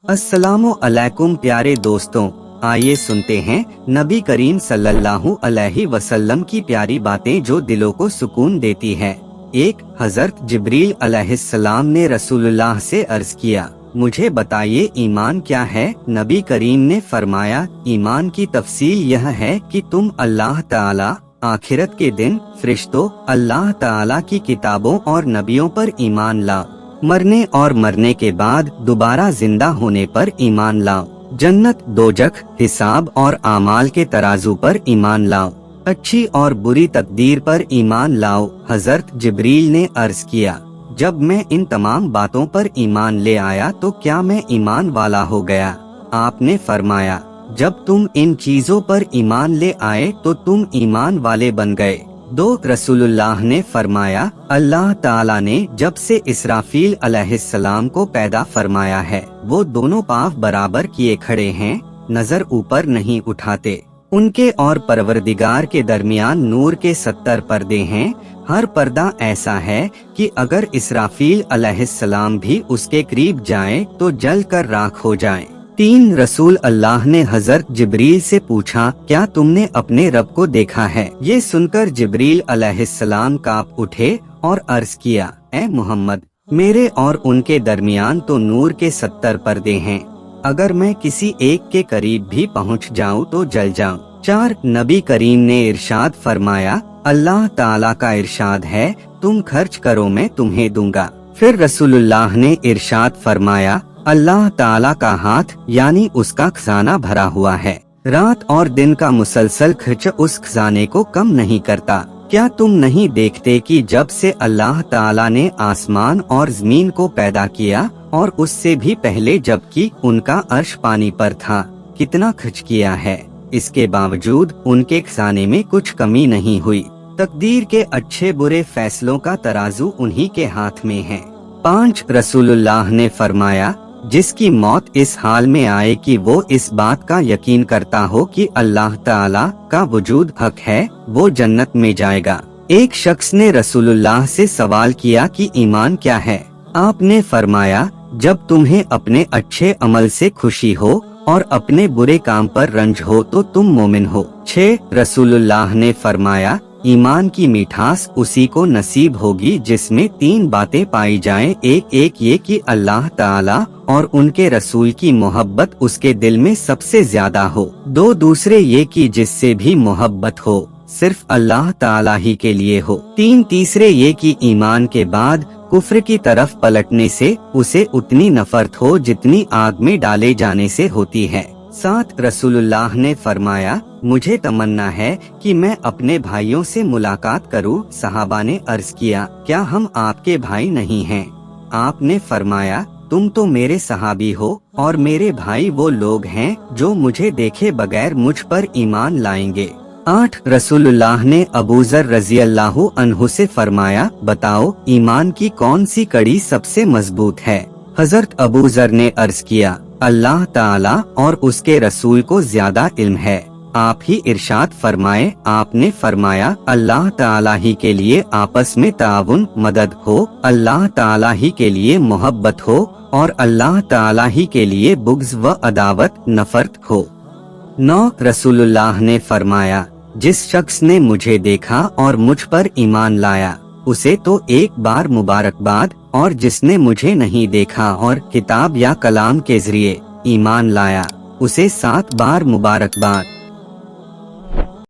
अस्सलामु अलैकुम प्यारे दोस्तों, आइए सुनते हैं नबी करीम सल्लल्लाहु अलैहि वसल्लम की प्यारी बातें जो दिलों को सुकून देती है। एक हजरत जिब्रील अलैहिस्सलाम ने रसूलुल्लाह से अर्ज किया, मुझे बताइए ईमान क्या है। नबी करीम ने फरमाया, ईमान की तफसील यह है कि तुम अल्लाह ताला, आखिरत के दिन, फरिश्तों, अल्लाह ताला की किताबों और नबियों पर ईमान लाओ, मरने और मरने के बाद दोबारा जिंदा होने पर ईमान लाओ, जन्नत, दोजख, हिसाब और आमाल के तराजू पर ईमान लाओ, अच्छी और बुरी तकदीर पर ईमान लाओ। हजरत जिब्रील ने अर्ज किया, जब मैं इन तमाम बातों पर ईमान ले आया तो क्या मैं ईमान वाला हो गया? आपने फरमाया, जब तुम इन चीजों पर ईमान ले आए तो तुम ईमान वाले बन गए। दो रसूलुल्लाह ने फरमाया, अल्लाह ताला ने जब से इसराफील अलैहिस्सलाम को पैदा फरमाया है, वो दोनों पाँव बराबर किए खड़े हैं, नजर ऊपर नहीं उठाते। उनके और परवरदिगार के दरमियान नूर के 70 पर्दे हैं। हर पर्दा ऐसा है कि अगर इसराफील अलैहिस्सलाम भी उसके करीब जाएं तो जल कर राख हो जाएं। 3 रसूल अल्लाह ने हजरत जिब्रील से पूछा, क्या तुमने अपने रब को देखा है? ये सुनकर जिब्रील अलैहिस्सलाम कांप उठे और अर्ज किया, ए मोहम्मद, मेरे और उनके दरमियान तो नूर के 70 पर्दे हैं, अगर मैं किसी एक के करीब भी पहुंच जाऊं तो जल जाऊं। 4 नबी करीम ने इरशाद फरमाया, अल्लाह ताला का इरशाद है, तुम खर्च करो मैं तुम्हें दूंगा। फिर रसूलुल्लाह ने इरशाद फरमाया, अल्लाह ताला का हाथ यानी उसका खजाना भरा हुआ है, रात और दिन का मुसलसल खर्च उस खजाने को कम नहीं करता। क्या तुम नहीं देखते कि जब से अल्लाह ताला ने आसमान और जमीन को पैदा किया और उससे भी पहले जबकि उनका अर्श पानी पर था, कितना खर्च किया है, इसके बावजूद उनके खजाने में कुछ कमी नहीं हुई। तकदीर के अच्छे बुरे फैसलों का तराजू उन्हीं के हाथ में है। 5 रसूलुल्लाह ने फरमाया, जिसकी मौत इस हाल में आए कि वो इस बात का यकीन करता हो कि अल्लाह ताला का वजूद हक है, वो जन्नत में जाएगा। एक शख्स ने रसूलुल्लाह से सवाल किया कि ईमान क्या है? आपने फरमाया, जब तुम्हें अपने अच्छे अमल से खुशी हो और अपने बुरे काम पर रंज हो तो तुम मोमिन हो। 6 रसूलुल्लाह ने फरमाया, ईमान की मिठास उसी को नसीब होगी जिसमें 3 बातें पाई जाएं। एक ये कि अल्लाह ताला और उनके रसूल की मोहब्बत उसके दिल में सबसे ज्यादा हो। 2 दूसरे ये कि जिससे भी मोहब्बत हो सिर्फ अल्लाह ताला ही के लिए हो। 3 तीसरे ये कि ईमान के बाद कुफ्र की तरफ पलटने से उसे उतनी नफरत हो जितनी आग में डाले जाने से होती है। 7 रसूलुल्लाह ने फरमाया, मुझे तमन्ना है कि मैं अपने भाइयों से मुलाकात करूं। सहाबा ने अर्ज किया, क्या हम आपके भाई नहीं हैं? आपने फरमाया, तुम तो मेरे सहाबी हो और मेरे भाई वो लोग हैं जो मुझे देखे बगैर मुझ पर ईमान लाएंगे। 8 रसूलुल्लाह ने अबू ज़र रज़ी अल्लाहु अन्हु से फरमाया, बताओ ईमान की कौन सी कड़ी सबसे मजबूत है? हजरत अबू ज़र ने अर्ज किया, अल्लाह ताला और उसके रसूल को ज्यादा इल्म है। आप ही इरशाद फरमाए। आपने फरमाया, अल्लाह ताला ही के लिए आपस में ताउन, मदद हो, अल्लाह ताला ही के लिए मोहब्बत हो और अल्लाह ताला ही के लिए बुग़्ज़ व अदावत, नफरत हो। 9 रसूलुल्लाह ने फरमाया, जिस शख्स ने मुझे देखा और मुझ पर ईमान लाया उसे तो एक बार मुबारकबाद, और जिसने मुझे नहीं देखा और किताब या कलाम के जरिए ईमान लाया उसे 7 बार मुबारकबाद।